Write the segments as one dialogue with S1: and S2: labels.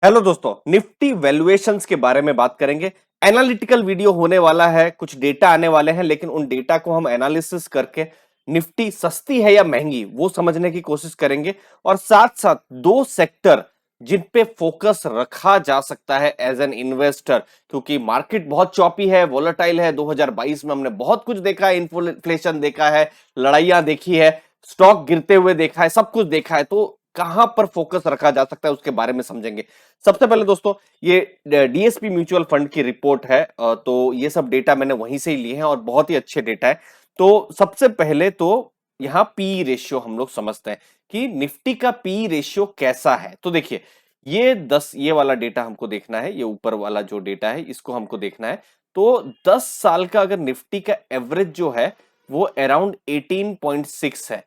S1: Hello दोस्तों, Nifty valuations के बारे में बात करेंगे। एनालिटिकल वीडियो होने वाला है, कुछ डेटा आने वाले हैं, लेकिन उन डेटा को हम एनालिसिस करके निफ्टी सस्ती है या महंगी वो समझने की कोशिश करेंगे। और साथ साथ दो सेक्टर जिन पे फोकस रखा जा सकता है एज एन इन्वेस्टर, क्योंकि मार्केट बहुत चॉपी है, वोलेटाइल है। 2022 में हमने बहुत कुछ देखा है, इन्फ्लेशन देखा है, लड़ाइयां देखी है, स्टॉक गिरते हुए देखा है, सब कुछ देखा है। तो कहां पर फोकस रखा जा सकता है उसके बारे में समझेंगे। सबसे पहले दोस्तों, ये डीएसपी म्यूचुअल फंड की रिपोर्ट है, तो ये सब डेटा मैंने वहीं से ही लिए हैं और बहुत ही अच्छे डेटा है। तो सबसे पहले तो यहाँ पी रेशियो हम लोग समझते हैं कि निफ्टी का पी रेशियो कैसा है। तो देखिए, ये वाला डेटा हमको देखना है, ये ऊपर वाला जो डेटा है इसको हमको देखना है। तो 10 साल का अगर निफ्टी का एवरेज जो है वो अराउंड 18.6 है,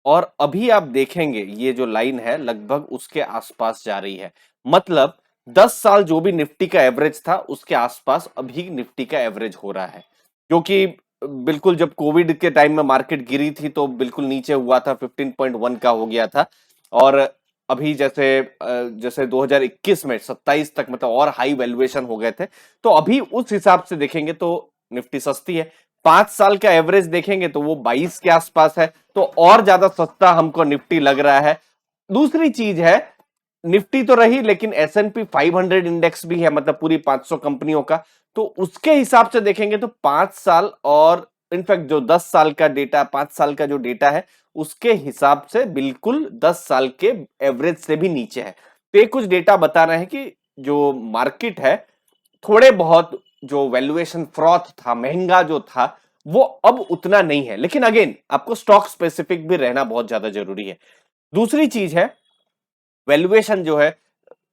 S1: और अभी आप देखेंगे ये जो लाइन है लगभग उसके आसपास जा रही है। मतलब 10 साल जो भी निफ्टी का एवरेज था उसके आसपास अभी निफ्टी का एवरेज हो रहा है, जो कि बिल्कुल जब कोविड के टाइम में मार्केट गिरी थी तो बिल्कुल नीचे हुआ था, 15.1 का हो गया था। और अभी जैसे 2021 में 27 तक मतलब और हाई वैल्यूएशन हो गए थे। तो अभी उस हिसाब से देखेंगे तो निफ्टी सस्ती है। 5 साल का एवरेज देखेंगे तो वो 22 के आसपास है, तो और ज्यादा सस्ता हमको निफ्टी लग रहा है। दूसरी चीज है, निफ्टी तो रही लेकिन S&P 500 इंडेक्स भी है, मतलब पूरी 500 कंपनियों का। तो उसके हिसाब से देखेंगे तो 5 साल और इनफैक्ट जो 10 साल का डेटा, 5 साल का जो डेटा है उसके हिसाब से बिल्कुल 10 साल के एवरेज से भी नीचे है। तो ये कुछ डेटा बता रहे हैं कि जो मार्केट है, थोड़े बहुत जो वैल्यूएशन फ्रॉथ था, महंगा जो था, वो अब उतना नहीं है। लेकिन अगेन आपको स्टॉक स्पेसिफिक भी रहना बहुत ज्यादा जरूरी है। दूसरी चीज है, वैल्यूएशन जो है,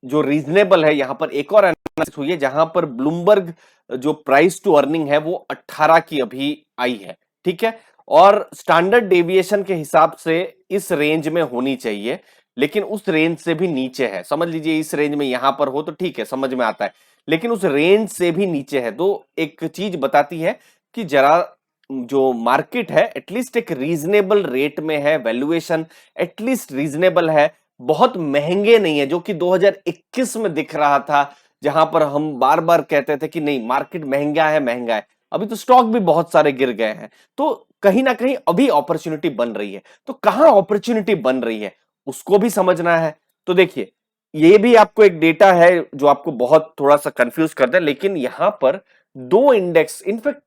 S1: जो रीजनेबल है, यहां पर एक और एनालिसिस हुई है जहां पर ब्लूमबर्ग जो प्राइस टू अर्निंग है वो 18 की अभी आई है। ठीक है, और स्टैंडर्ड डेविएशन के हिसाब से इस रेंज में होनी चाहिए, लेकिन उस रेंज से भी नीचे है। समझ लीजिए इस रेंज में यहां पर हो तो ठीक है, समझ में आता है, लेकिन उस रेंज से भी नीचे है। तो एक चीज बताती है कि जरा जो मार्केट है एटलीस्ट एक रीजनेबल रेट में है, वैल्यूएशन एटलीस्ट रीजनेबल है, बहुत महंगे नहीं है, जो कि 2021 में दिख रहा था, जहां पर हम बार बार कहते थे कि नहीं मार्केट महंगा है महंगा है। अभी तो स्टॉक भी बहुत सारे गिर गए हैं, तो कहीं ना कहीं अभी अपॉर्चुनिटी बन रही है। तो कहां अपॉर्चुनिटी बन रही है उसको भी समझना है। तो देखिए, ये भी आपको एक डेटा है जो आपको बहुत थोड़ा सा कंफ्यूज कर दे, लेकिन यहां पर दो इंडेक्स, इनफैक्ट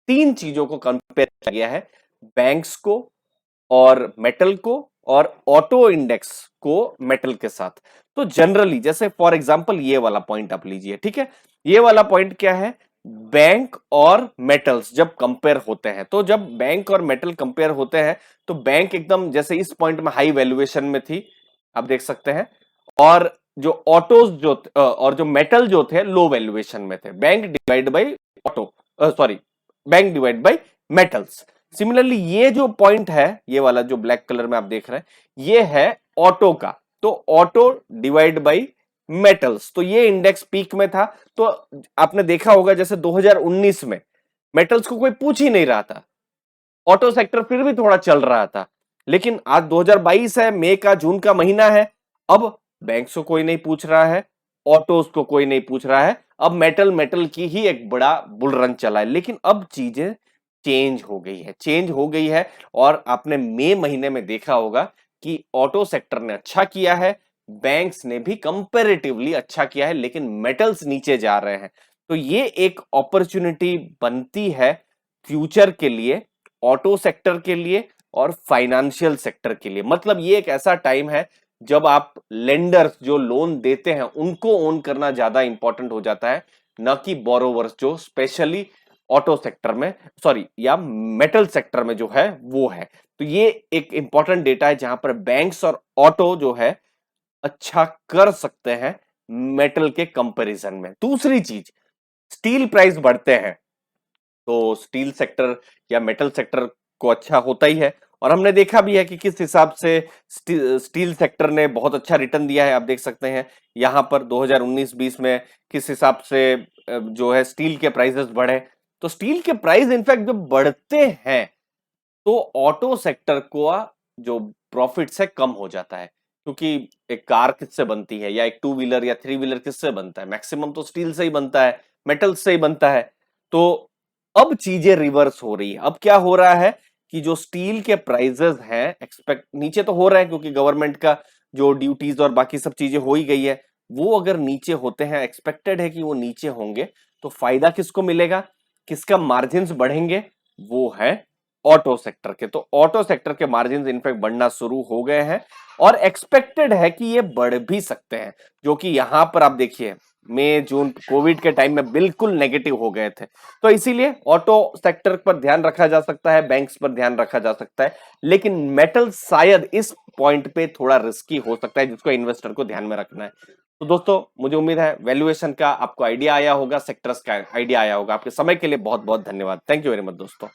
S1: तीन चीजों को कंपेयर किया गया है, बैंक्स को और मेटल को और ऑटो इंडेक्स को मेटल के साथ। तो जनरली जैसे फॉर एग्जांपल ये वाला पॉइंट आप लीजिए, ठीक है। ये वाला पॉइंट क्या है, बैंक और मेटल्स जब कंपेयर होते हैं, तो जब बैंक और मेटल कंपेयर होते हैं तो बैंक एकदम जैसे इस पॉइंट में हाई वैल्यूएशन में थी, आप देख सकते हैं। और जो ऑटोज जो और जो मेटल जो थे लो वैल्यूएशन में थे। Bank divide by auto, sorry, bank divide by metals. Similarly ये जो पॉइंट है, ये वाला जो ब्लैक कलर में आप देख रहे हैं, ये है ऑटो का। तो ऑटो डिवाइड बाई मेटल्स, तो ये इंडेक्स पीक में था। तो आपने देखा होगा जैसे 2019 में मेटल्स को कोई पूछ ही नहीं रहा था, ऑटो सेक्टर फिर भी थोड़ा चल रहा था। लेकिन आज 2022 है, मई का, जून का महीना है, अब बैंक्स को कोई नहीं पूछ रहा है, ऑटोस को कोई नहीं पूछ रहा है, अब मेटल मेटल की ही एक बड़ा बुल रन चला है। लेकिन अब चीजें चेंज हो गई है। और आपने मई महीने में देखा होगा कि ऑटो सेक्टर ने अच्छा किया है, बैंक्स ने भी कंपैरेटिवली अच्छा किया है, लेकिन मेटल्स नीचे जा रहे हैं। तो ये एक अपॉर्चुनिटी बनती है फ्यूचर के लिए, ऑटो सेक्टर के लिए और फाइनेंशियल सेक्टर के लिए। मतलब ये एक ऐसा टाइम है जब आप लेंडर्स जो लोन देते हैं उनको ओन करना ज्यादा इंपॉर्टेंट हो जाता है, न कि बोरोवर्स जो स्पेशली ऑटो सेक्टर में, सॉरी, या मेटल सेक्टर में जो है वो है। तो ये एक इंपॉर्टेंट डेटा है जहां पर बैंक्स और ऑटो जो है अच्छा कर सकते हैं मेटल के कंपैरिजन में। दूसरी चीज, स्टील प्राइस बढ़ते हैं तो स्टील सेक्टर या मेटल सेक्टर को अच्छा होता ही है। और हमने देखा भी है कि किस हिसाब से स्टील सेक्टर ने बहुत अच्छा रिटर्न दिया है। आप देख सकते हैं यहां पर 2019-20 में किस हिसाब से जो है स्टील के प्राइसेस बढ़े। तो स्टील के प्राइस इनफैक्ट जब बढ़ते हैं तो ऑटो सेक्टर को जो प्रॉफिट से कम हो जाता है, क्योंकि एक कार किससे बनती है या एक टू व्हीलर या थ्री व्हीलर किससे बनता है? मैक्सिमम तो स्टील से ही बनता है, मेटल से ही बनता है। तो अब चीजें रिवर्स हो रही है। अब क्या हो रहा है कि जो स्टील के प्राइजेस हैं एक्सपेक्ट नीचे तो हो रहे हैं, क्योंकि गवर्नमेंट का जो ड्यूटीज और बाकी सब चीजें हो ही गई है, वो अगर नीचे होते हैं, एक्सपेक्टेड है कि वो नीचे होंगे, तो फायदा किसको मिलेगा, किसका मार्जिन बढ़ेंगे? वो है ऑटो सेक्टर के। तो ऑटो सेक्टर के मार्जिन इनफैक्ट बढ़ना शुरू हो गए हैं और एक्सपेक्टेड है कि ये बढ़ भी सकते हैं, जो कि यहां पर आप देखिए मई जून कोविड के टाइम में बिल्कुल नेगेटिव हो गए थे। तो इसीलिए ऑटो सेक्टर पर ध्यान रखा जा सकता है, बैंक्स पर ध्यान रखा जा सकता है, लेकिन मेटल शायद इस पॉइंट पे थोड़ा रिस्की हो सकता है, जिसको इन्वेस्टर को ध्यान में रखना है। तो दोस्तों मुझे उम्मीद है वैल्यूएशन का आपको आइडिया आया होगा, सेक्टर्स का आइडिया आया होगा। आपके समय के लिए बहुत बहुत धन्यवाद। थैंक यू वेरी मच दोस्तों।